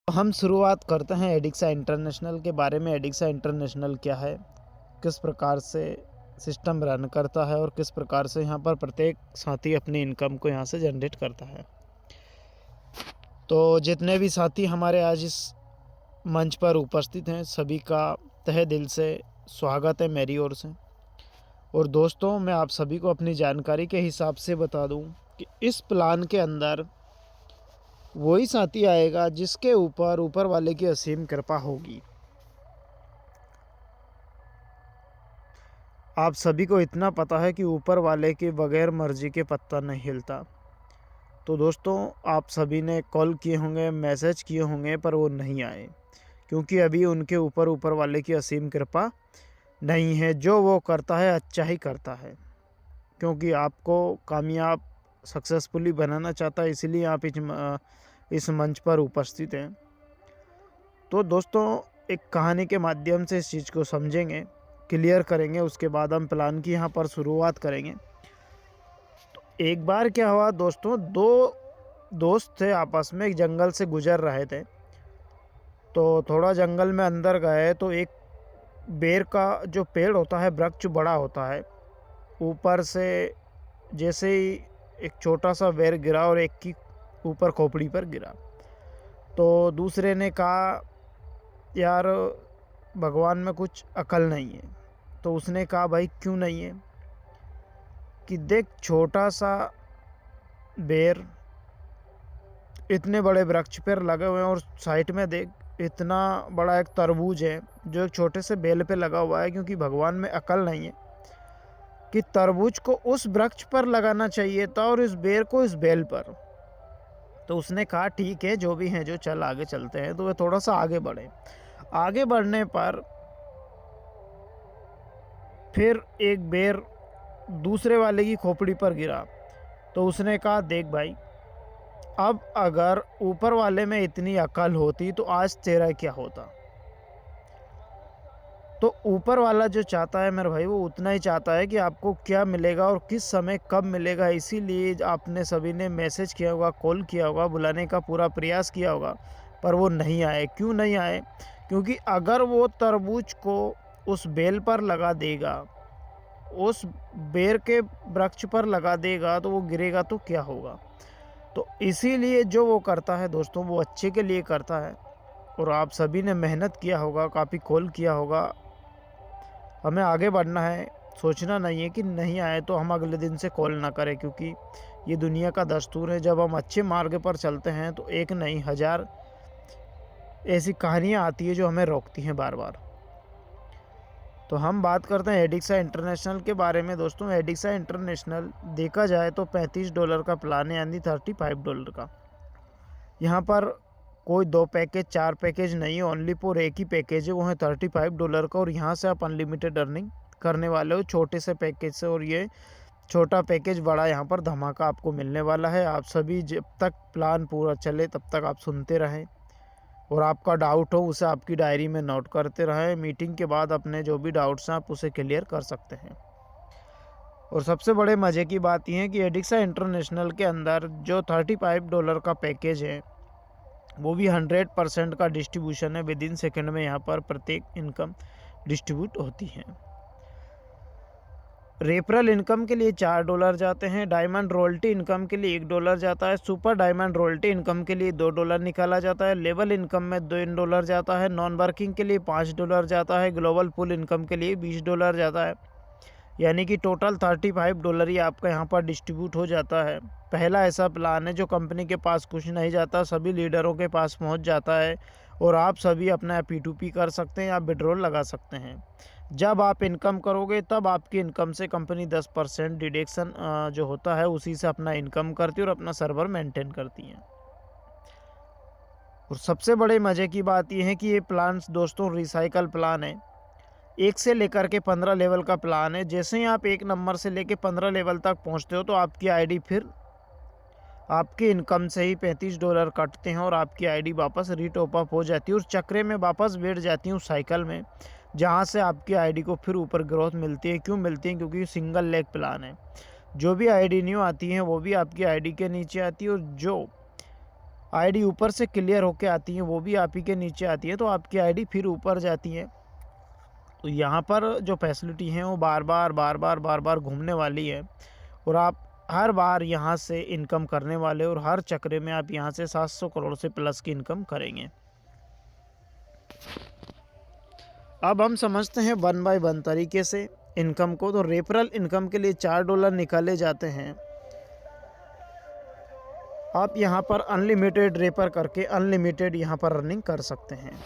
हम शुरुआत करते हैं एडिक्सा इंटरनेशनल के बारे में। एडिक्सा इंटरनेशनल क्या है, किस प्रकार से सिस्टम रन करता है और किस प्रकार से यहाँ पर प्रत्येक साथी अपनी इनकम को यहाँ से जनरेट करता है। तो जितने भी साथी हमारे आज इस मंच पर उपस्थित हैं, सभी का तहे दिल से स्वागत है मेरी ओर से। और दोस्तों, मैं आप सभी को अपनी जानकारी के हिसाब से बता दूं कि इस प्लान के अंदर वही साथी आएगा जिसके ऊपर वाले की असीम कृपा होगी। आप सभी को इतना पता है कि ऊपर वाले के बगैर मर्जी के पत्ता नहीं हिलता। तो दोस्तों, आप सभी ने कॉल किए होंगे, मैसेज किए होंगे, पर वो नहीं आए क्योंकि अभी उनके ऊपर वाले की असीम कृपा नहीं है। जो वो करता है अच्छा ही करता है, क्योंकि आपको कामयाब सक्सेसफुली बनाना चाहता है, इसीलिए आप इस मंच पर उपस्थित हैं। तो दोस्तों, एक कहानी के माध्यम से इस चीज़ को समझेंगे, क्लियर करेंगे, उसके बाद हम प्लान की यहाँ पर शुरुआत करेंगे। तो एक बार क्या हुआ दोस्तों, दो दोस्त थे आपस में, एक जंगल से गुजर रहे थे। तो थोड़ा जंगल में अंदर गए तो एक बेर का जो पेड़ होता है, वृक्ष बड़ा होता है, ऊपर से जैसे ही एक छोटा सा बेर गिरा और एक की ऊपर खोपड़ी पर गिरा। तो दूसरे ने कहा, यार भगवान में कुछ अकल नहीं है। तो उसने कहा, भाई क्यों नहीं है? कि देख, छोटा सा बेर इतने बड़े वृक्ष पर लगे हुए हैं, और साइड में देख इतना बड़ा एक तरबूज है जो एक छोटे से बेल पे लगा हुआ है। क्योंकि भगवान में अकल नहीं है कि तरबूज को उस वृक्ष पर लगाना चाहिए था और इस बेर को इस बेल पर। तो उसने कहा, ठीक है, जो भी है जो, चल आगे चलते हैं। तो वे थोड़ा सा आगे बढ़े। आगे बढ़ने पर फिर एक बेर दूसरे वाले की खोपड़ी पर गिरा। तो उसने कहा, देख भाई, अब अगर ऊपर वाले में इतनी अकल होती तो आज तेरा क्या होता। तो ऊपर वाला जो चाहता है मेरे भाई, वो उतना ही चाहता है कि आपको क्या मिलेगा और किस समय कब मिलेगा। इसीलिए आपने सभी ने मैसेज किया होगा, कॉल किया होगा, बुलाने का पूरा प्रयास किया होगा, पर वो नहीं आए। क्यों नहीं आए? क्योंकि अगर वो तरबूज को उस बेल पर लगा देगा, उस बेर के वृक्ष पर लगा देगा, तो वो गिरेगा तो क्या होगा। तो इसीलिए जो वो करता है दोस्तों, वो अच्छे के लिए करता है। और आप सभी ने मेहनत किया होगा, काफ़ी कॉल किया होगा। हमें आगे बढ़ना है, सोचना नहीं है कि नहीं आए तो हम अगले दिन से कॉल ना करें, क्योंकि ये दुनिया का दस्तूर है। जब हम अच्छे मार्ग पर चलते हैं तो एक नहीं, हज़ार ऐसी कहानियाँ आती है जो हमें रोकती हैं बार बार। तो हम बात करते हैं एडिक्सा इंटरनेशनल के बारे में। दोस्तों, एडिक्सा इंटरनेशनल देखा जाए तो $35 का प्लान है, यानी $35 का। यहाँ पर कोई 2 पैकेज 4 पैकेज नहीं है, ओनली फॉर एक ही पैकेज है, वो है $35 का। और यहाँ से आप अनलिमिटेड अर्निंग करने वाले हो छोटे से पैकेज से। और ये छोटा पैकेज बड़ा यहाँ पर धमाका आपको मिलने वाला है। आप सभी जब तक प्लान पूरा चले तब तक आप सुनते रहें, और आपका डाउट हो उसे आपकी डायरी में नोट करते रहें। मीटिंग के बाद अपने जो भी डाउट्स हैं आप उसे क्लियर कर सकते हैं। और सबसे बड़े मज़े की बात यह है कि एडिक्सा इंटरनेशनल के अंदर जो $35 का पैकेज है, वो भी 100% का डिस्ट्रीब्यूशन है। विद इन सेकेंड में यहाँ पर प्रत्येक इनकम डिस्ट्रीब्यूट होती है। रेफरल इनकम के लिए $4 जाते हैं। डायमंड रॉयल्टी इनकम के लिए $1 जाता है। सुपर डायमंड रॉयल्टी इनकम के लिए $2 निकाला जाता है। लेवल इनकम में $2 जाता है। नॉन वर्किंग के लिए $5 जाता है। ग्लोबल पुल इनकम के लिए $20 जाता है। यानी कि टोटल $35 ही आपका यहाँ पर डिस्ट्रीब्यूट हो जाता है। पहला ऐसा प्लान है जो कंपनी के पास कुछ नहीं जाता, सभी लीडरों के पास पहुँच जाता है, और आप सभी अपना P2P कर सकते हैं, आप विड्रॉल लगा सकते हैं। जब आप इनकम करोगे तब आपकी इनकम से कंपनी 10% डिडक्शन जो होता है उसी से अपना इनकम करती है और अपना सर्वर मेंटेन करती है। और सबसे बड़े मज़े की बात यह है कि ये प्लान दोस्तों रिसाइकल प्लान है। 1 से लेकर के 15 लेवल का प्लान है। जैसे ही आप 1 नंबर से लेकर 15 लेवल तक पहुंचते हो तो आपकी आईडी फिर आपकी इनकम से ही $35 कटते हैं और आपकी आईडी वापस रीटॉप अप हो जाती है और चक्रे में वापस बैठ जाती है उस साइकिल में, जहां से आपकी आईडी को फिर ऊपर ग्रोथ मिलती है। क्यों मिलती है? क्योंकि सिंगल लेग प्लान है। जो भी आईडी न्यू आती है वो भी आपकी आईडी के नीचे आती है, और जो आईडी ऊपर से क्लियर होके आती है, वो भी आप ही के नीचे आती है, तो आपकी आईडी फिर ऊपर जाती है। तो यहाँ पर जो फैसिलिटी है वो बार बार घूमने वाली है, और आप हर बार यहाँ से इनकम करने वाले, और हर चक्रे में आप यहाँ से 700 करोड़ से प्लस की इनकम करेंगे। अब हम समझते हैं 1 बाय 1 तरीके से इनकम को। तो रेफरल इनकम के लिए $4 निकाले जाते हैं। आप यहाँ पर अनलिमिटेड रेफर करके अनलिमिटेड यहाँ पर अर्निंग कर सकते हैं।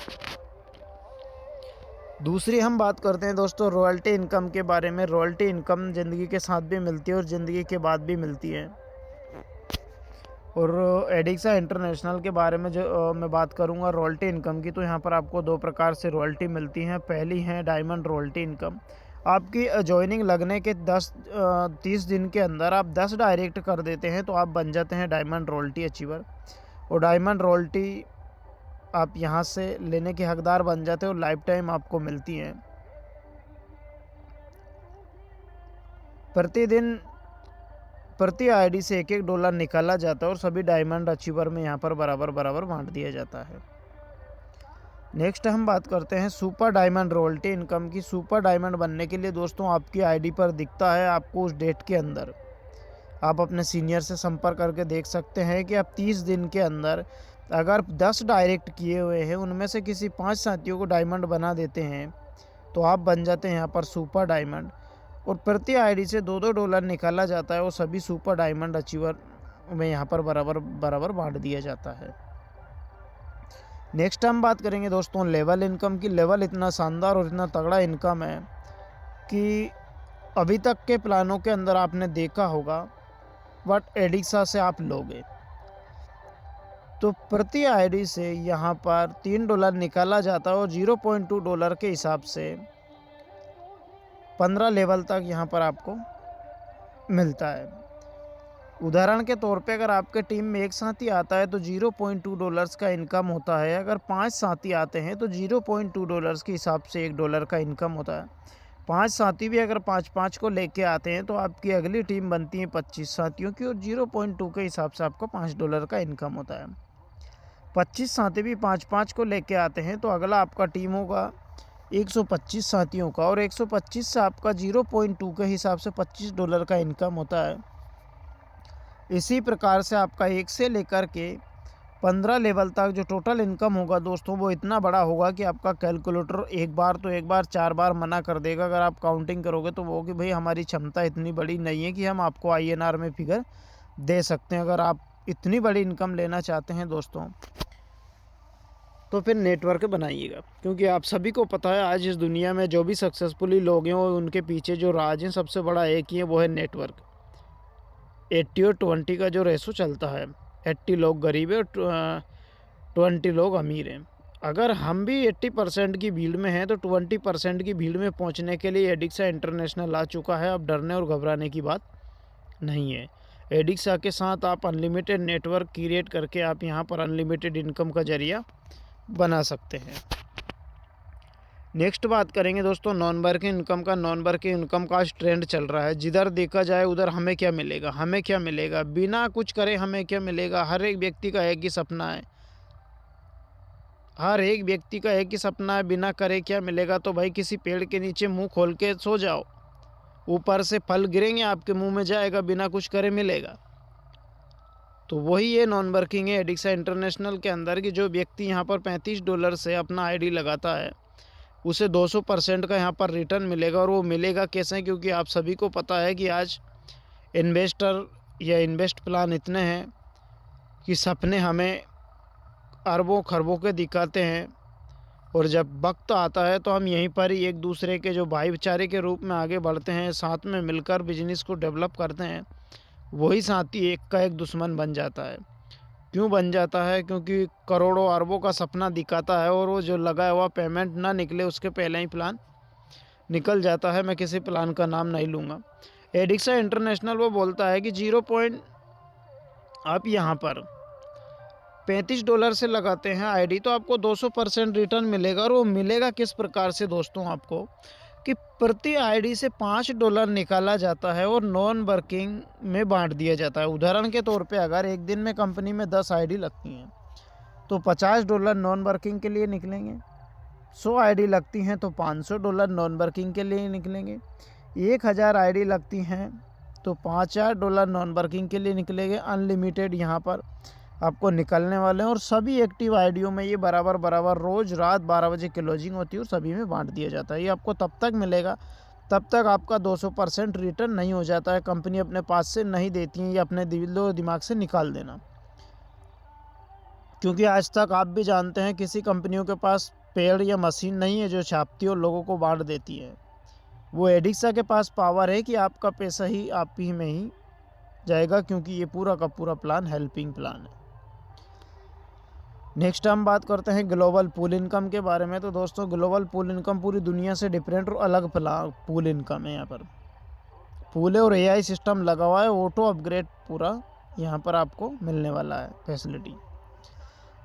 दूसरी हम बात करते हैं दोस्तों रॉयल्टी इनकम के बारे में। रॉयल्टी इनकम ज़िंदगी के साथ भी मिलती है और ज़िंदगी के बाद भी मिलती है। और एडिक्सा इंटरनेशनल के बारे में जो मैं बात करूंगा रॉयल्टी इनकम की, तो यहाँ पर आपको 2 प्रकार से रॉयल्टी मिलती हैं। पहली है डायमंड रॉयल्टी इनकम। आपकी ज्वाइनिंग लगने के 30 दिन के अंदर आप 10 डायरेक्ट कर देते हैं तो आप बन जाते हैं डायमंड रॉयल्टी अचीवर। और डायमंड रॉयल्टी आप यहाँ से लेने के हकदार बन जाते हैं और लाइफ टाइम आपको मिलती हैं। प्रतिदिन प्रति आईडी से $1 निकाला जाता है और सभी डायमंड अचीवर में यहाँ पर बराबर बांट दिया जाता है। नेक्स्ट हम बात करते हैं सुपर डायमंड रॉयल्टी इनकम की। सुपर डायमंड बनने के लिए दोस्तों आपकी आईडी पर दिखता है आपको उस डेट के अंदर। आप अपने सीनियर से संपर्क करके देख सकते हैं कि आप 30 दिन के अंदर अगर 10 डायरेक्ट किए हुए हैं उनमें से किसी 5 साथियों को डायमंड बना देते हैं तो आप बन जाते हैं यहाँ पर सुपर डायमंड। और प्रति आईडी से $2 निकाला जाता है और सभी सुपर डायमंड अचीवर में यहाँ पर बराबर बांट दिया जाता है। नेक्स्ट हम बात करेंगे दोस्तों लेवल इनकम की। लेवल इतना शानदार और इतना तगड़ा इनकम है कि अभी तक के प्लानों के अंदर आपने देखा होगा, बट एडिक्सा से आप लोगे तो प्रति आईडी से यहाँ पर $3 निकाला जाता है और $0.2 के हिसाब से 15 लेवल तक यहाँ पर आपको मिलता है। उदाहरण के तौर पे अगर आपके टीम में एक साथी आता है तो $0.2 का इनकम होता है। अगर 5 साथी आते हैं तो $0.2 के हिसाब से $1 का इनकम होता है। 5 साथी भी अगर 5-5 को लेके आते हैं तो आपकी अगली टीम बनती है 25 साथियों की और 0.2 के हिसाब से आपको $5 का इनकम होता है। 25 साथी भी 5-5 को लेके आते हैं तो अगला आपका टीम होगा 125 साथियों का, और 125 से आपका 0.2 के हिसाब से $25 का इनकम होता है। इसी प्रकार से आपका 1 से लेकर के 15 लेवल तक जो टोटल इनकम होगा दोस्तों वो इतना बड़ा होगा कि आपका कैलकुलेटर एक बार 4 बार मना कर देगा। अगर आप काउंटिंग करोगे तो वो कि भाई हमारी क्षमता इतनी बड़ी नहीं है कि हम आपको INR में फिगर दे सकते हैं। अगर आप इतनी बड़ी इनकम लेना चाहते हैं दोस्तों तो फिर नेटवर्क बनाइएगा, क्योंकि आप सभी को पता है आज इस दुनिया में जो भी सक्सेसफुली लोग हैं उनके पीछे जो राज हैं सबसे बड़ा एक ही है, वो है नेटवर्क। 80 और 20 का जो रेशो चलता है, 80 लोग गरीब है और 20 लोग अमीर हैं। अगर हम भी 80% की भीड़ में हैं तो 20% की भीड़ में पहुंचने के लिए एडिक्सा इंटरनेशनल आ चुका है। अब डरने और घबराने की बात नहीं है। एडिक्सा के साथ आप अनलिमिटेड नेटवर्क क्रिएट करके आप यहां पर अनलिमिटेड इनकम का जरिया बना सकते हैं। नेक्स्ट बात करेंगे दोस्तों नॉन वर्किंग इनकम का। नॉन वर्किंग इनकम का आज ट्रेंड चल रहा है। जिधर देखा जाए उधर हमें क्या मिलेगा, बिना कुछ करे हमें क्या मिलेगा। हर एक व्यक्ति का एक ही सपना है, बिना करे क्या मिलेगा। तो भाई किसी पेड़ के नीचे मुंह खोल के सो जाओ, ऊपर से फल गिरेंगे आपके मुंह में जाएगा, बिना कुछ करे मिलेगा। तो वही ये नॉन वर्किंग है एडिक्सा इंटरनेशनल के अंदर कि जो व्यक्ति यहाँ पर $35 से अपना आईडी लगाता है उसे 200% का यहाँ पर रिटर्न मिलेगा। और वो मिलेगा कैसे, क्योंकि आप सभी को पता है कि आज इन्वेस्टर या इन्वेस्ट प्लान इतने हैं कि सपने हमें अरबों खरबों के दिखाते हैं, और जब वक्त आता है तो हम यहीं पर ही एक दूसरे के जो भाईचारे के रूप में आगे बढ़ते हैं, साथ में मिलकर बिजनेस को डेवलप करते हैं। वही साथी एक का एक दुश्मन बन जाता है। क्यों बन जाता है? क्योंकि करोड़ों अरबों का सपना दिखाता है और वो जो लगा हुआ पेमेंट ना निकले उसके पहले ही प्लान निकल जाता है। मैं किसी प्लान का नाम नहीं लूँगा। एडिक्सा इंटरनेशनल वो बोलता है कि आप यहाँ पर $35 से लगाते हैं आईडी तो आपको 200% रिटर्न मिलेगा। और वो मिलेगा किस प्रकार से दोस्तों आपको, कि प्रति आईडी से $5 निकाला जाता है और नॉन वर्किंग में बांट दिया जाता है। उदाहरण के तौर पे अगर एक दिन में कंपनी में 10 आईडी लगती हैं तो $50 नॉन वर्किंग के लिए निकलेंगे। 100 आईडी लगती हैं तो $500 नॉन वर्किंग के लिए निकलेंगे। 1000 आईडी लगती हैं तो $5000 नॉन वर्किंग के लिए निकलेंगे। अनलिमिटेड यहाँ पर आपको निकलने वाले हैं और सभी एक्टिव आईडियों में ये बराबर बराबर रोज़ रात 12 बजे क्लोजिंग होती है और सभी में बांट दिया जाता है। ये आपको तब तक मिलेगा तब तक आपका 200% रिटर्न नहीं हो जाता है, कंपनी अपने पास से नहीं देती है, ये अपने दिलो दिमाग से निकाल देना। क्योंकि आज तक आप भी जानते हैं किसी कंपनियों के पास पेड़ या मशीन नहीं है जो छापती और लोगों को बांट देती है। वो एडिक्सा के पास पावर है कि आपका पैसा ही आप ही में ही जाएगा, क्योंकि ये पूरा का पूरा प्लान हेल्पिंग प्लान है। नेक्स्ट हम बात करते हैं ग्लोबल पूल इनकम के बारे में। तो दोस्तों ग्लोबल पूल इनकम पूरी दुनिया से डिफरेंट और अलग पूल इनकम है। यहाँ पर पूल और एआई सिस्टम लगा हुआ है, ऑटो अपग्रेड पूरा यहाँ पर आपको मिलने वाला है फैसिलिटी।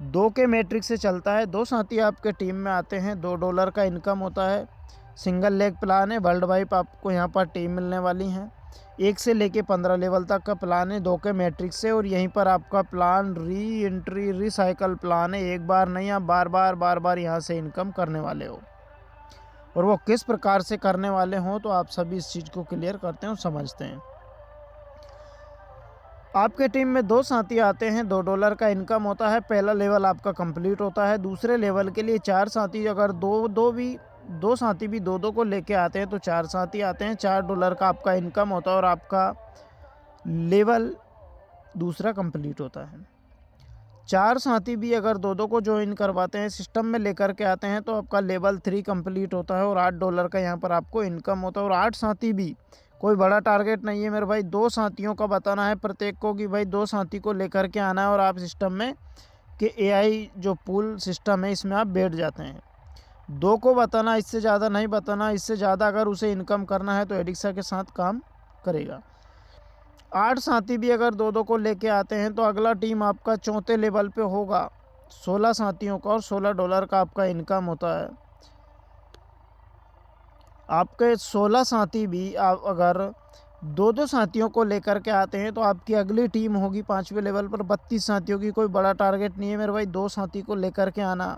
2 के मैट्रिक से चलता है। 2 साथी आपके टीम में आते हैं, $2 का इनकम होता है। सिंगल लेग प्लान है, वर्ल्ड वाइड आपको यहाँ पर टीम मिलने वाली हैं। 1 से लेके 15 लेवल तक का प्लान है 2 के मैट्रिक से। और यहीं पर आपका plan re entry recycle plan है, एक बार नहीं आप बार बार यहाँ से इनकम करने वाले हो। और वो किस प्रकार से करने वाले हों तो आप सभी इस चीज़ को क्लियर करते हैं और समझते हैं। आपके टीम में 2 साथी आते हैं, $2 का इनकम होता है। पहला लेवल आपका कंप्लीट होता है। दूसरे लेवल के लिए 4 साथी, अगर दो साथी भी 2 को लेके आते हैं तो 4 साथी आते हैं। $4 का आपका इनकम होता है और आपका लेवल दूसरा कंप्लीट होता है। 4 साथी भी अगर 2 को ज्वाइन करवाते हैं, सिस्टम में लेकर के आते हैं तो आपका लेवल 3 कंप्लीट होता है और $8 का यहाँ पर आपको इनकम होता है। और 8 साथी भी कोई बड़ा टारगेट नहीं है मेरे भाई, 2 साथियों का बताना है प्रत्येक को कि भाई 2 साथी को लेकर के आना है और आप सिस्टम में कि एआई जो पूल सिस्टम है इसमें आप बैठ जाते हैं। 2 को बताना, इससे ज़्यादा नहीं बताना। इससे ज़्यादा अगर उसे इनकम करना है तो एडिक्सा के साथ काम करेगा। 8 साथी भी अगर 2 को लेके आते हैं तो अगला टीम आपका 4थे लेवल पे होगा 16 साथियों का और $16 का आपका इनकम होता है। आपके 16 साथी भी आप अगर 2 साथियों को लेकर के आते हैं तो आपकी अगली टीम होगी 5वें लेवल पर 32 साथियों की। कोई बड़ा टारगेट नहीं है मेरे भाई 2 साथी को लेकर के आना,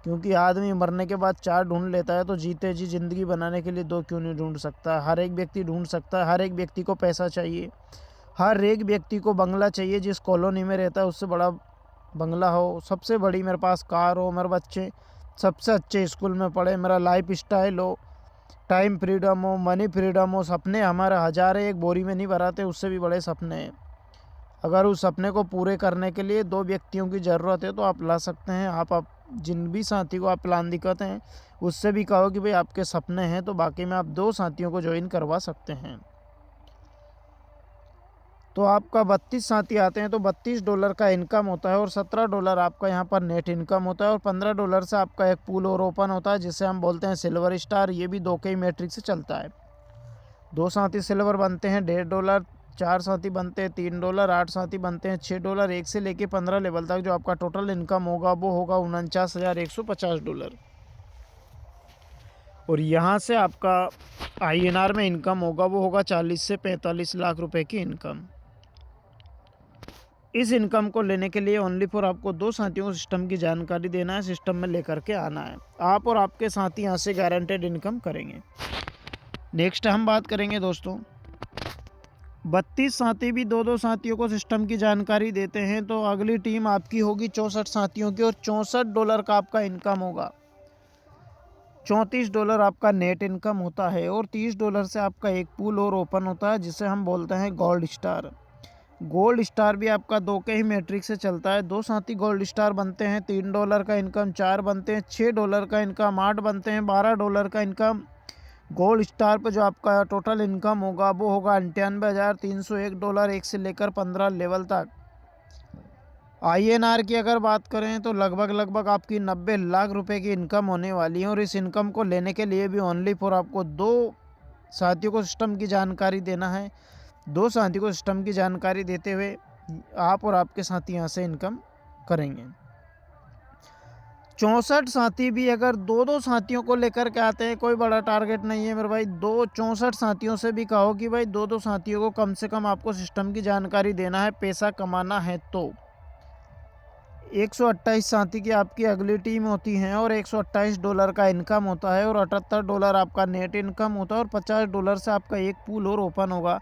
क्योंकि आदमी मरने के बाद 4 ढूंढ लेता है तो जीते जी ज़िंदगी बनाने के लिए 2 क्यों नहीं ढूंढ सकता। हर एक व्यक्ति ढूंढ सकता है। हर एक व्यक्ति को पैसा चाहिए, हर एक व्यक्ति को बंगला चाहिए। जिस कॉलोनी में रहता है उससे बड़ा बंगला हो, सबसे बड़ी मेरे पास कार हो, मेरे बच्चे सबसे अच्छे स्कूल में पढ़े, मेरा लाइफ स्टाइल हो, टाइम फ्रीडम हो, मनी फ्रीडम हो। सपने हमारे हज़ारे एक बोरी में नहीं भराते, उससे भी बड़े सपने हैं। अगर उस सपने को पूरे करने के लिए 2 व्यक्तियों की ज़रूरत है तो आप ला सकते हैं। आप जिन भी साथी को आप प्लान दिखाते हैं उससे भी कहो कि भाई आपके सपने हैं, तो बाकी में आप 2 साथियों को ज्वाइन करवा सकते हैं। तो आपका 32 साथी आते हैं तो $32 का इनकम होता है और $17 आपका यहाँ पर नेट इनकम होता है। और $15 से आपका एक पूल और ओपन होता है जिसे हम बोलते हैं सिल्वर स्टार। ये भी 2 के ही मैट्रिक से चलता है। 2 साथी सिल्वर बनते हैं $1.5, 4 साथी बनते हैं $3, 8 साथी बनते हैं $6। 1 से लेके 15 लेवल तक जो आपका टोटल इनकम होगा वो होगा $49,150। और यहाँ से आपका INR में इनकम होगा वो होगा 40 से 45 लाख रुपए की इनकम। इस इनकम को लेने के लिए ओनली फॉर आपको 2 साथियों को सिस्टम की जानकारी देना है, सिस्टम में लेकर के आना है। आप और आपके साथी यहाँ से गारंटेड इनकम करेंगे। नेक्स्ट हम बात करेंगे दोस्तों, 32 साथी भी 2 साथियों को सिस्टम की जानकारी देते हैं तो अगली टीम आपकी होगी 64 साथियों की और $64 का आपका इनकम होगा। $34 आपका नेट इनकम होता है और $30 से आपका एक पूल और ओपन होता है जिसे हम बोलते हैं गोल्ड स्टार। गोल्ड स्टार भी आपका 2 के ही मैट्रिक से चलता है। 2 साथी गोल्ड स्टार बनते हैं, $3 का इनकम, 4 बनते हैं, $6 का इनकम, 8 बनते हैं, $12 का इनकम। गोल्ड स्टार पर जो आपका टोटल इनकम होगा वो होगा $98,301 1 से लेकर 15 लेवल तक। INR की अगर बात करें तो लगभग आपकी 90 लाख रुपए की इनकम होने वाली है। और इस इनकम को लेने के लिए भी ओनली फॉर आपको 2 साथियों को सिस्टम की जानकारी देना है। 2 साथियों को सिस्टम की जानकारी देते हुए आप और आपके साथी यहाँ से इनकम करेंगे। 64 साथी भी अगर 2-2 साथियों को लेकर के आते हैं, कोई बड़ा टारगेट नहीं है मेरे भाई। 64 साथियों से भी कहो कि भाई 2-2 साथियों को कम से कम आपको सिस्टम की जानकारी देना है, पैसा कमाना है तो 128 साथी की आपकी अगली टीम होती है और $128 का इनकम होता है और $78 आपका नेट इनकम होता है और $50 से आपका एक पूल और ओपन होगा,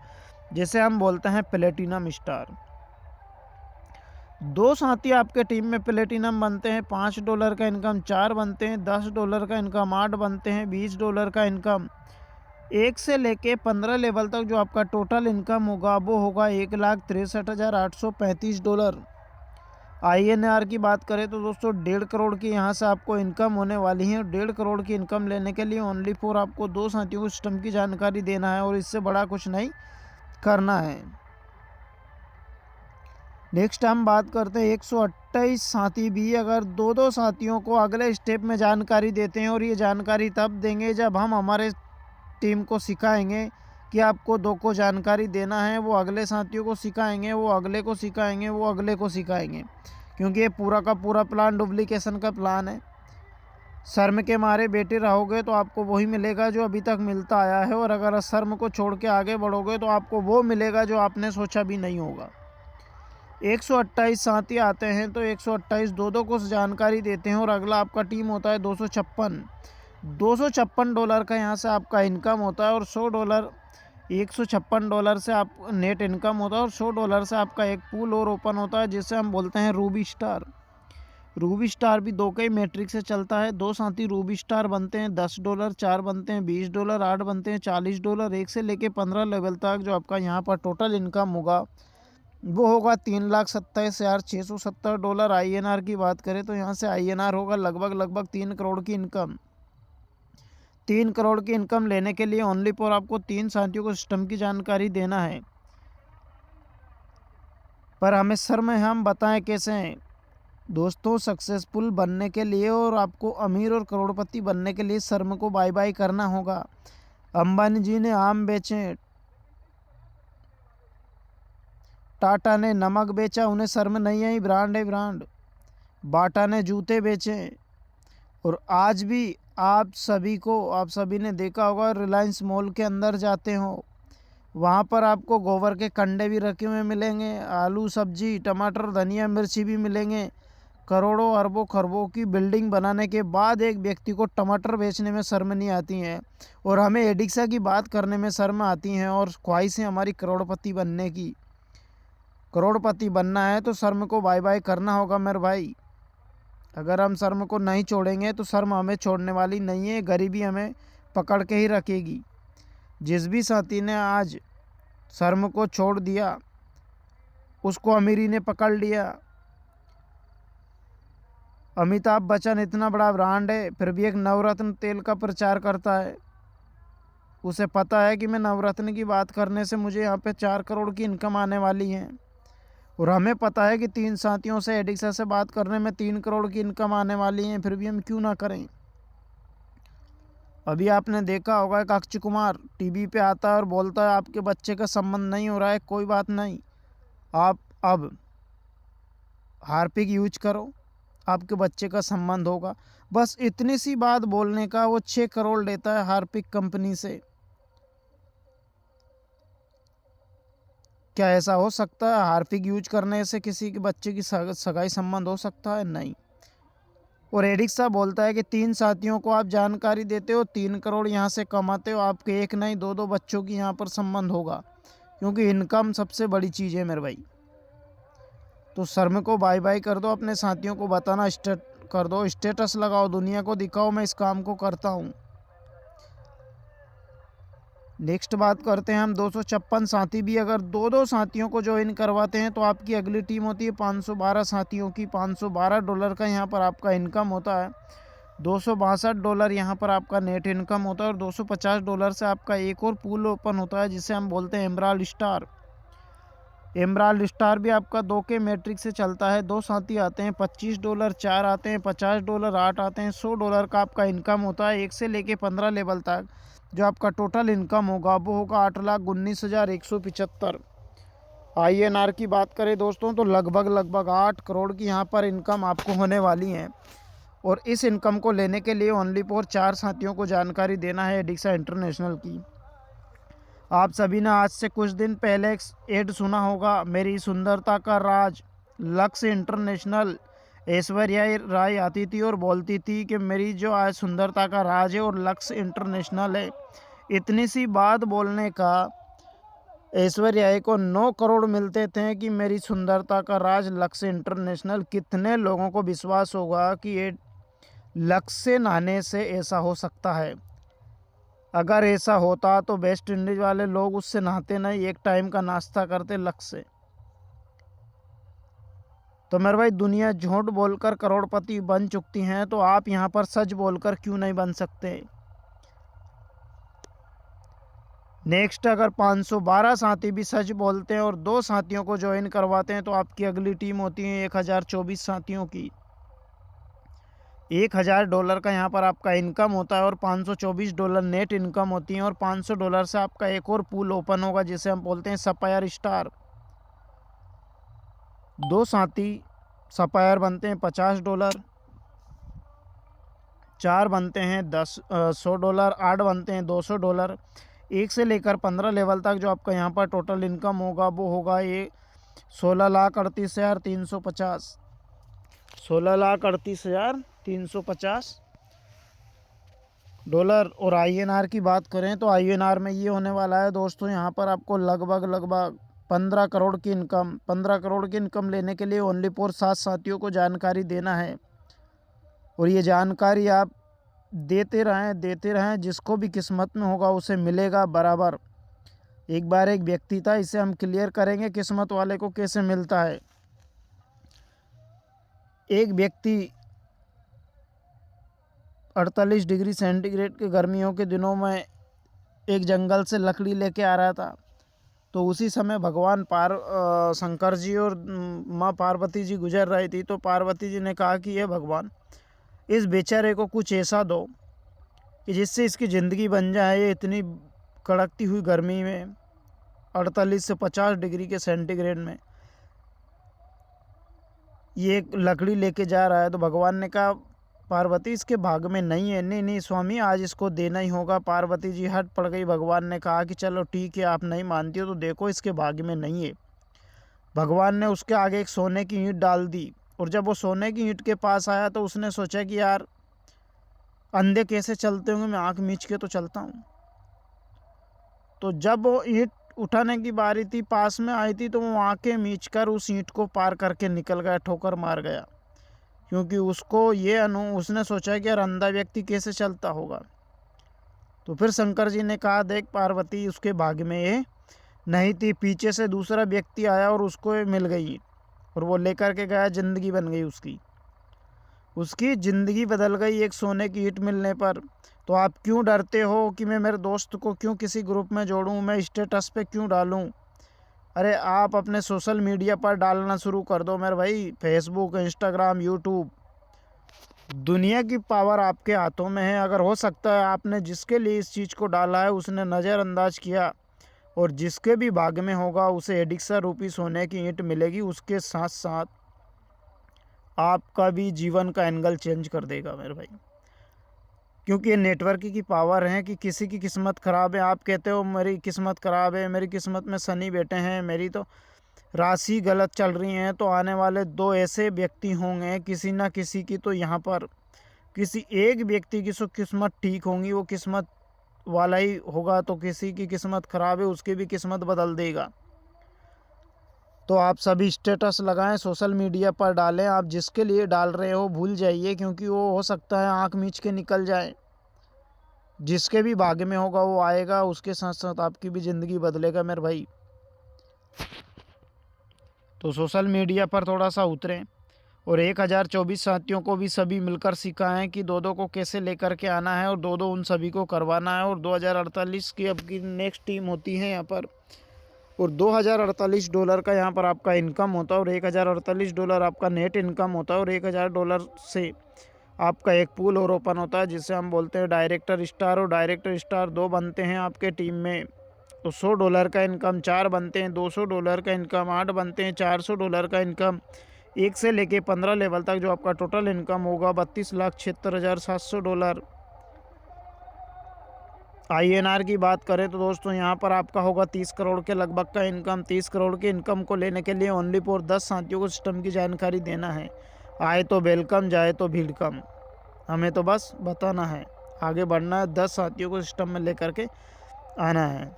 जिसे हम बोलते हैं प्लेटिनम स्टार। 2 साथी आपके टीम में प्लेटिनम बनते हैं, $5 का इनकम 4 बनते हैं, $10 का इनकम 8 बनते हैं, $20 का इनकम 1 से लेके 15 लेवल तक जो आपका टोटल इनकम होगा वो होगा $1,63,835। INR की बात करें तो दोस्तों 1.5 करोड़ की यहाँ से आपको इनकम होने वाली है। 1.5 करोड़ की इनकम लेने के लिए ओनली फॉर आपको 2 साथियों को सिस्टम की जानकारी देना है और इससे बड़ा कुछ नहीं करना है। नेक्स्ट हम बात करते हैं 128 साथी भी अगर 2-2 साथियों को अगले स्टेप में जानकारी देते हैं और ये जानकारी तब देंगे जब हम हमारे टीम को सिखाएंगे कि आपको 2 को जानकारी देना है, वो अगले साथियों को सिखाएंगे, वो अगले को सिखाएंगे, वो अगले को सिखाएंगे, क्योंकि ये पूरा का पूरा प्लान डुप्लीकेशन का प्लान है। शर्म के मारे बैठे रहोगे तो आपको वही मिलेगा जो अभी तक मिलता आया है, और अगर शर्म को छोड़ के आगे बढ़ोगे तो आपको वो मिलेगा जो आपने सोचा भी नहीं होगा। 128 साथी आते हैं तो 128 2-2 को जानकारी देते हैं और अगला आपका टीम होता है $256 का यहाँ से आपका इनकम होता है और $156 से आप नेट इनकम होता है और $100 से आपका एक पूल और ओपन होता है, जिसे हम बोलते हैं रूबी स्टार। रूबी स्टार भी 2 के ही मैट्रिक से चलता है। 2 साथी रूबी स्टार बनते हैं, $10, 4 बनते हैं, $20, 8 बनते हैं, $40, 1 से लेके 15 लेवल तक जो आपका यहाँ पर टोटल इनकम होगा वो होगा $3,27,670। INR की बात करें तो यहाँ से INR होगा लगभग 3 करोड़ की इनकम। 3 करोड़ की इनकम लेने के लिए ओनली फॉर आपको 3 साथियों को सिस्टम की जानकारी देना है। पर हमें शर्म है, हम बताएं कैसे हैं दोस्तों। सक्सेसफुल बनने के लिए और आपको अमीर और करोड़पति बनने के लिए शर्म को बाय बाय करना होगा। अंबानी जी ने आम बेचे, टाटा ने नमक बेचा, उन्हें शर्म नहीं आई, ब्रांड है ब्रांड। बाटा ने जूते बेचे, और आज भी आप सभी ने देखा होगा, रिलायंस मॉल के अंदर जाते हो वहाँ पर आपको गोबर के कंडे भी रखे हुए मिलेंगे, आलू सब्जी टमाटर धनिया मिर्ची भी मिलेंगे। करोड़ों अरबों खरबों की बिल्डिंग बनाने के बाद एक व्यक्ति को टमाटर बेचने में शर्म नहीं आती है, और हमें एडिक्सा की बात करने में शर्म आती हैं, और ख्वाहिशें हमारी करोड़पति बनने की। करोड़पति बनना है तो शर्म को बाय बाय करना होगा मेरे भाई। अगर हम शर्म को नहीं छोड़ेंगे तो शर्म हमें छोड़ने वाली नहीं है, गरीबी हमें पकड़ के ही रखेगी। जिस भी साथी ने आज शर्म को छोड़ दिया उसको अमीरी ने पकड़ लिया। अमिताभ बच्चन इतना बड़ा ब्रांड है फिर भी एक नवरत्न तेल का प्रचार करता है। उसे पता है कि मैं नवरत्न की बात करने से मुझे यहाँ पे 4 करोड़ की इनकम आने वाली है, और हमें पता है कि 3 साथियों से एडिक्सा से बात करने में 3 करोड़ की इनकम आने वाली है, फिर भी हम क्यों ना करें। अभी आपने देखा होगा कि अक्षय कुमार टीवी पे आता है और बोलता है आपके बच्चे का संबंध नहीं हो रहा है, कोई बात नहीं, आप अब हार्पिक यूज करो, आपके बच्चे का संबंध होगा। बस इतनी सी बात बोलने का वो 6 करोड़ लेता है हार्पिक कंपनी से। क्या ऐसा हो सकता है? हार्पिक यूज करने से किसी के बच्चे की सगाई संबंध हो सकता है? नहीं। और एडिक्सा बोलता है कि 3 साथियों को आप जानकारी देते हो, 3 करोड़ यहाँ से कमाते हो, आपके एक नहीं 2-2 बच्चों की यहाँ पर संबंध होगा, क्योंकि इनकम सबसे बड़ी चीज़ है मेरे भाई। तो शर्म को बाय बाय कर दो, अपने साथियों को बताना कर दो, स्टेटस लगाओ, दुनिया को दिखाओ मैं इस काम को करता हूँ। नेक्स्ट बात करते हैं हम 256 साथी भी अगर 2-2 साथियों को ज्वाइन करवाते हैं तो आपकी अगली टीम होती है 512 साथियों की। $512 का यहाँ पर आपका इनकम होता है, $262 यहाँ पर आपका नेट इनकम होता है, और $250 से आपका एक और पूल ओपन होता है जिसे हम बोलते हैं एमराल्ड स्टार। एमराल्ड स्टार भी आपका 2 के मैट्रिक से चलता है। 2 साथी आते हैं, $25, 4 आते हैं, $50, 8 आते हैं, $100 का आपका इनकम होता है। 1 से लेके 15 लेवल तक जो आपका टोटल इनकम होगा वो होगा 8,19,175। INR की बात करें दोस्तों तो लगभग 8 करोड़ की यहाँ पर इनकम आपको होने वाली है। और इस इनकम को लेने के लिए ओनली फॉर 4 साथियों को जानकारी देना है एडिक्सा इंटरनेशनल की। आप सभी ने आज से कुछ दिन पहले एक एड सुना होगा, मेरी सुंदरता का राज, लक्ष्य इंटरनेशनल। ऐश्वर्या राय आती थी और बोलती थी कि मेरी जो आज सुंदरता का राज है और लक्ष्य इंटरनेशनल है। इतनी सी बात बोलने का ऐश्वर्या को 9 करोड़ मिलते थे कि मेरी सुंदरता का राज लक्ष्य इंटरनेशनल। कितने लोगों को विश्वास होगा कि ये लक्ष्य नहाने से ऐसा हो सकता है। अगर ऐसा होता तो वेस्ट इंडीज़ वाले लोग उससे नहाते नहीं, एक टाइम का नाश्ता करते लक्ष्य। तो मेरे भाई, दुनिया झूठ बोलकर करोड़पति बन चुकी हैं, तो आप यहाँ पर सच बोलकर क्यों नहीं बन सकते। नेक्स्ट, अगर 512 साथी भी सच बोलते हैं और 2 साथियों को ज्वाइन करवाते हैं तो आपकी अगली टीम होती है 1024 साथियों की। $1000 का यहाँ पर आपका इनकम होता है और $524 नेट इनकम होती है और $500 से आपका एक और पूल ओपन होगा जिसे हम बोलते हैं सपायर स्टार। 2 साथी सपायर बनते हैं $50, 4 बनते हैं $100, 8 बनते हैं $200। 1 से लेकर 15 लेवल तक जो आपका यहाँ पर टोटल इनकम होगा वो होगा ये 16,38,350, $16,38,350। और INR की बात करें तो INR में ये होने वाला है दोस्तों, यहाँ पर आपको लगभग 15 करोड़ की इनकम। 15 करोड़ की इनकम लेने के लिए ओनली फॉर 7 साथियों को जानकारी देना है और ये जानकारी आप देते रहें, जिसको भी किस्मत में होगा उसे मिलेगा बराबर। एक बार एक व्यक्ति था, इसे हम क्लियर करेंगे किस्मत वाले को कैसे मिलता है। एक व्यक्ति 48 डिग्री सेंटीग्रेड के गर्मियों के दिनों में एक जंगल से लकड़ी लेके आ रहा था। तो उसी समय भगवान शंकर जी और माँ पार्वती जी गुजर रही थी। तो पार्वती जी ने कहा कि ये भगवान, इस बेचारे को कुछ ऐसा दो कि जिससे इसकी ज़िंदगी बन जाए। ये इतनी कड़कती हुई गर्मी में 48 से 50 डिग्री के सेंटीग्रेड में ये एक लकड़ी लेके जा रहा है। तो भगवान ने कहा पार्वती इसके भाग में नहीं है। नहीं स्वामी, आज इसको देना ही होगा। पार्वती जी हट पड़ गई। भगवान ने कहा कि चलो ठीक है, आप नहीं मानती हो तो देखो इसके भाग में नहीं है। भगवान ने उसके आगे एक सोने की ईंट डाल दी और जब वो सोने की ईंट के पास आया तो उसने सोचा कि यार अंधे कैसे चलते होंगे, मैं आँख मीच के तो चलता हूँ। तो जब वो ईंट उठाने की बारी थी, पास में आई थी, तो वो आँखें मीच कर उस ईंट को पार करके निकल गया, ठोकर मार गया। क्योंकि उसको ये उसने सोचा कि यार अंधा व्यक्ति कैसे चलता होगा। तो फिर शंकर जी ने कहा देख पार्वती, उसके भाग्य में ये नहीं थी। पीछे से दूसरा व्यक्ति आया और उसको मिल गई और वो लेकर के गया, ज़िंदगी बन गई उसकी ज़िंदगी बदल गई एक सोने की ईंट मिलने पर। तो आप क्यों डरते हो कि मैं मेरे दोस्त को क्यों किसी ग्रुप में जोड़ूं, मैं स्टेटस पे क्यों डालूं। अरे आप अपने सोशल मीडिया पर डालना शुरू कर दो मेरे भाई, फेसबुक, इंस्टाग्राम, यूट्यूब। दुनिया की पावर आपके हाथों में है। अगर हो सकता है आपने जिसके लिए इस चीज़ को डाला है उसने नज़रअंदाज किया, और जिसके भी भाग्य में होगा उसे एडिक्सा रूपी सोने की ईंट मिलेगी। उसके साथ साथ आपका भी जीवन का एंगल चेंज कर देगा मेरे भाई। क्योंकि ये नेटवर्क की पावर है कि किसी की किस्मत ख़राब है, आप कहते हो मेरी किस्मत ख़राब है, मेरी किस्मत में शनि बैठे हैं, मेरी तो राशि गलत चल रही है, तो आने वाले 2 ऐसे व्यक्ति होंगे, किसी ना किसी की तो यहाँ पर किसी एक व्यक्ति की किस्मत ठीक होंगी, वो किस्मत वाला ही होगा। तो किसी की किस्मत ख़राब है, उसकी भी किस्मत बदल देगा। तो आप सभी स्टेटस लगाएं, सोशल मीडिया पर डालें। आप जिसके लिए डाल रहे हो भूल जाइए, क्योंकि वो हो सकता है आँख मीच के निकल जाए। जिसके भी भाग्य में होगा वो आएगा, उसके साथ साथ आपकी भी ज़िंदगी बदलेगा मेरे भाई। तो सोशल मीडिया पर थोड़ा सा उतरें और 1024 साथियों को भी सभी मिलकर सिखाएं कि 2-2 को कैसे लेकर के आना है और 2-2 उन सभी को करवाना है। और 2048 की अब की नेक्स्ट टीम होती है यहाँ पर, और $2048 का यहाँ पर आपका इनकम होता है और $1048 आपका नेट इनकम होता है। और $1000 से आपका एक पूल और ओपन होता है जिसे हम बोलते हैं डायरेक्टर स्टार। और डायरेक्टर स्टार 2 बनते हैं आपके टीम में, तो $100 का इनकम 4 बनते हैं, $200 का इनकम 8 बनते हैं, $400 का इनकम 1 से लेके 15 लेवल तक जो आपका टोटल इनकम होगा $32,76,700। INR की बात करें तो दोस्तों यहाँ पर आपका होगा 30 करोड़ के लगभग का इनकम। 30 करोड़ के इनकम को लेने के लिए ओनली फॉर 10 साथियों को सिस्टम की जानकारी देना है। आए तो वेलकम, जाए तो भीड़ कम। हमें तो बस बताना है, आगे बढ़ना है, 10 साथियों को सिस्टम में लेकर के आना है।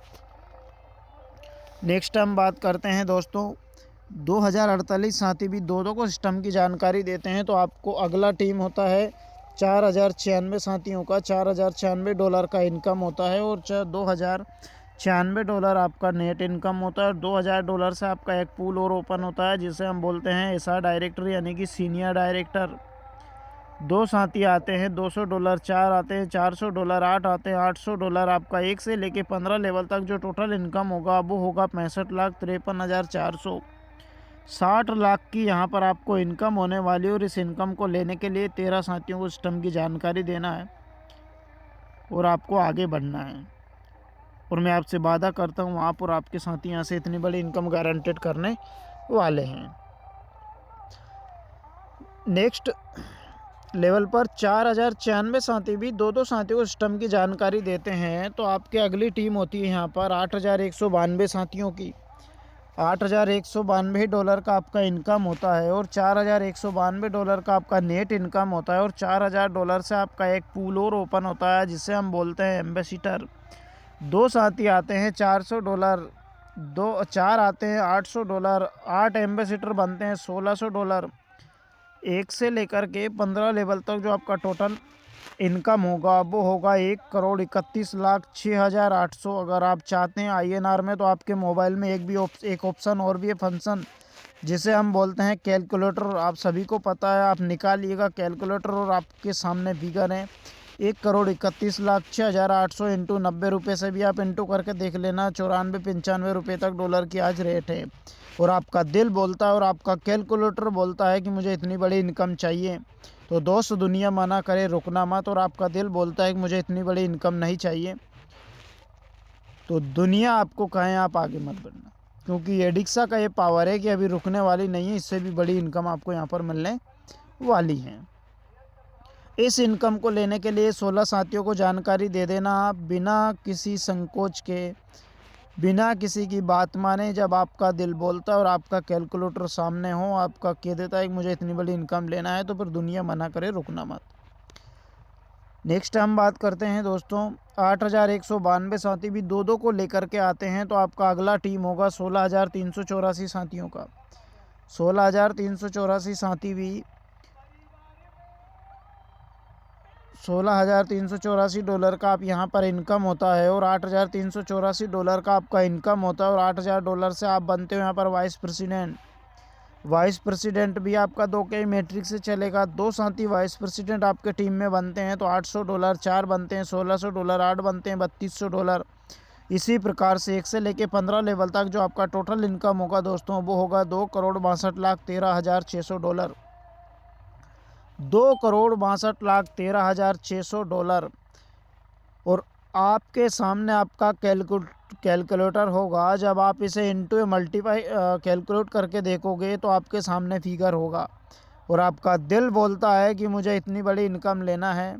नेक्स्ट हम बात करते हैं दोस्तों 2048 साथी भी दो को सिस्टम की जानकारी देते हैं। तो आपको अगला टीम होता है 4096 साथियों का, $4096 का इनकम होता है और $2096 आपका नेट इनकम होता है। और $2000 से आपका एक पूल और ओपन होता है जिसे हम बोलते हैं SR डायरेक्टर यानी कि सीनियर डायरेक्टर। 2 साथी आते हैं $200, 4 आते हैं $400, 8 आते हैं $800। आपका 1 से लेके 15 लेवल तक जो टोटल इनकम होगा वो होगा 65,53,400। 60 लाख की यहाँ पर आपको इनकम होने वाली है और इस इनकम को लेने के लिए 13 साथियों को सिस्टम की जानकारी देना है और आपको आगे बढ़ना है। और मैं आपसे वादा करता हूँ आप और आपके साथी यहाँ से इतनी बड़ी इनकम गारंटेड करने वाले हैं। नेक्स्ट लेवल पर 4096 साथी भी दो साथियों को सिस्टम की जानकारी देते हैं। तो आपकी अगली टीम होती है यहाँ पर 8192 साथियों की। $8192 का आपका इनकम होता है और $4192 का आपका नेट इनकम होता है और $4000 से आपका एक पूल और ओपन होता है जिसे हम बोलते हैं एम्बेसडर। 2 साथी आते हैं $400, 4 आते हैं $800, 8 एम्बेसडर बनते हैं $1600। 1 से लेकर के 15 लेवल तक जो आपका टोटल इनकम होगा वो होगा 1,31,06,800। अगर आप चाहते हैं INR में तो आपके मोबाइल में एक ऑप्शन और भी है फंक्शन जिसे हम बोलते हैं कैलकुलेटर। आप सभी को पता है, आप निकालिएगा कैलकुलेटर और आपके सामने फिगर है 1,31,06,800 इंटू 90 रुपये से भी आप इंटू करके देख लेना। 94-95 रुपये तक डॉलर की आज रेट है। और आपका दिल बोलता है और आपका कैलकुलेटर बोलता है कि मुझे इतनी बड़ी इनकम चाहिए। तो दोस्त दुनिया मना करे रुकना मत, और आपका दिल बोलता है कि मुझे इतनी बड़ी इनकम नहीं चाहिए तो दुनिया आपको कहें आप आगे मत बढ़ना, क्योंकि एडिक्सा का ये पावर है कि अभी रुकने वाली नहीं है। इससे भी बड़ी इनकम आपको यहाँ पर मिलने वाली है। इस इनकम को लेने के लिए 16 साथियों को जानकारी दे देना आप बिना किसी संकोच के, बिना किसी की बात माने। जब आपका दिल बोलता है और आपका कैलकुलेटर सामने हो, आपका कह देता है कि मुझे इतनी बड़ी इनकम लेना है, तो फिर दुनिया मना करे रुकना मत। नेक्स्ट हम बात करते हैं दोस्तों 8192 साथी भी दो को लेकर के आते हैं। तो आपका अगला टीम होगा 16,384 साथियों का। 16,384 साथी भी $16,384 का आप यहाँ पर इनकम होता है और $8,384 का आपका इनकम होता है और $8,000 से आप बनते हो यहाँ पर वाइस प्रेसिडेंट। वाइस प्रेसिडेंट भी आपका 2 के मैट्रिक से चलेगा। 2 साथी वाइस प्रेसिडेंट आपके टीम में बनते हैं तो $800, 4 बनते हैं $1600, 8 बनते हैं $3200। इसी प्रकार से 1 से लेके 15 लेवल तक जो आपका टोटल इनकम होगा दोस्तों वो होगा $2,62,13,600। $2,62,13,600। और आपके सामने आपका कैलकुलेटर होगा। जब आप इसे इंटू मल्टीप्लाई कैलकुलेट करके देखोगे तो आपके सामने फिगर होगा और आपका दिल बोलता है कि मुझे इतनी बड़ी इनकम लेना है,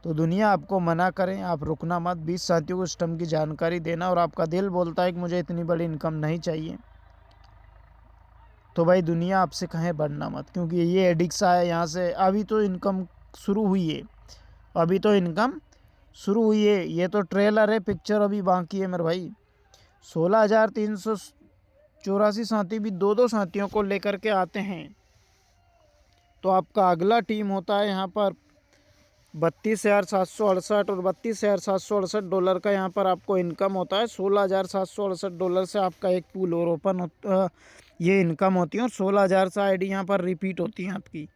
तो दुनिया आपको मना करें आप रुकना मत। 20 साथियों को सिस्टम की जानकारी देना और आपका दिल बोलता है कि मुझे इतनी बड़ी इनकम नहीं चाहिए, तो भाई दुनिया आपसे कहें बढ़ना मत, क्योंकि ये एडिक्सा है। यहाँ से अभी तो इनकम शुरू हुई है, अभी तो इनकम शुरू हुई है। ये तो ट्रेलर है, पिक्चर अभी बाकी है मेरे भाई। 16,384 साथी भी दो साथियों को लेकर के आते हैं। तो आपका अगला टीम होता है यहाँ पर 32,768 और $32,768 का यहाँ पर आपको इनकम होता है। $16,768 से आपका एक पूल और ओपन होता, ये इनकम होती है और 16,000 से आईडी यहाँ पर रिपीट होती है आपकी।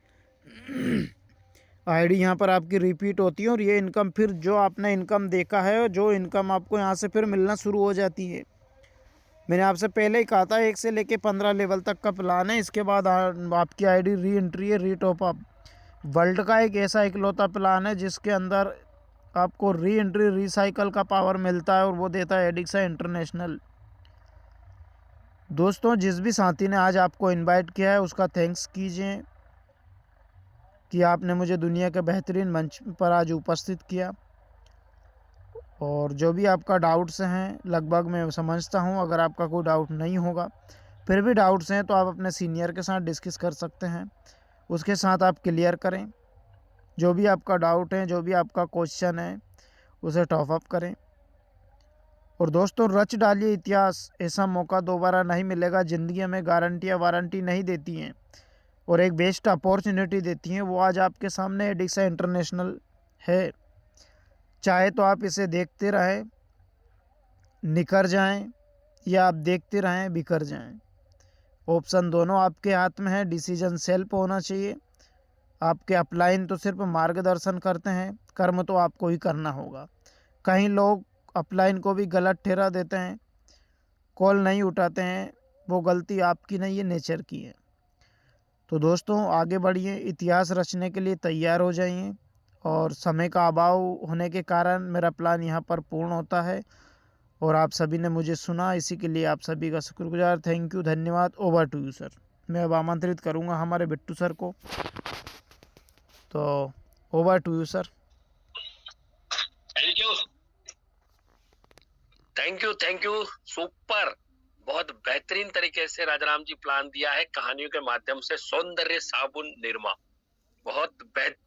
आईडी यहाँ पर आपकी रिपीट होती है और ये इनकम फिर जो आपने इनकम देखा है, जो इनकम आपको यहाँ से फिर मिलना शुरू हो जाती है। मैंने आपसे पहले ही कहा था 1 से लेके 15 लेवल तक का प्लान है। इसके बाद आपकी आईडी री एंट्री है, री टॉप अप। वर्ल्ड का एक ऐसा इकलौता प्लान है जिसके अंदर आपको री एंट्री रिसाइकल का पावर मिलता है और वो देता है एडिक्सा इंटरनेशनल। दोस्तों जिस भी साथी ने आज आपको इनवाइट किया है उसका थैंक्स कीजिए कि आपने मुझे दुनिया के बेहतरीन मंच पर आज उपस्थित किया। और जो भी आपका डाउट्स हैं लगभग मैं समझता हूँ, अगर आपका कोई डाउट नहीं होगा फिर भी डाउट्स हैं तो आप अपने सीनियर के साथ डिस्कस कर सकते हैं, उसके साथ आप क्लियर करें। जो भी आपका डाउट है, जो भी आपका क्वेश्चन है उसे टॉप अप करें। और दोस्तों रच डालिए इतिहास, ऐसा मौका दोबारा नहीं मिलेगा। ज़िंदगी हमें गारंटियाँ वारंटी नहीं देती हैं और एक बेस्ट अपॉर्चुनिटी देती हैं, वो आज आपके सामने एडिक्सा इंटरनेशनल है। चाहे तो आप इसे देखते रहें निखर जाएं, या आप देखते रहें बिखर जाएं। ऑप्शन दोनों आपके हाथ में है, डिसीजन सेल्फ होना चाहिए। आपके अपलाइन तो सिर्फ मार्गदर्शन करते हैं, कर्म तो आपको ही करना होगा। कई लोग अपलाइन को भी गलत ठहरा देते हैं, कॉल नहीं उठाते हैं, वो गलती आपकी नहीं है, नेचर की है। तो दोस्तों आगे बढ़िए, इतिहास रचने के लिए तैयार हो जाइए। और समय का अभाव होने के कारण मेरा प्लान यहाँ पर पूर्ण होता है और आप सभी ने मुझे सुना, इसी के लिए आप सभी का शुक्रगुजार। थैंक यू, धन्यवाद। Over to you sir. मैं अब आमंत्रित करूँगा हमारे बिट्टू सर को, तो over to you sir. Thank you thank you thank you, super. बहुत बेहतरीन तरीके से राजाराम जी प्लान दिया है कहानियों के माध्यम से। सौंदर्य साबुन निरमा, बहुत बेहतरीन।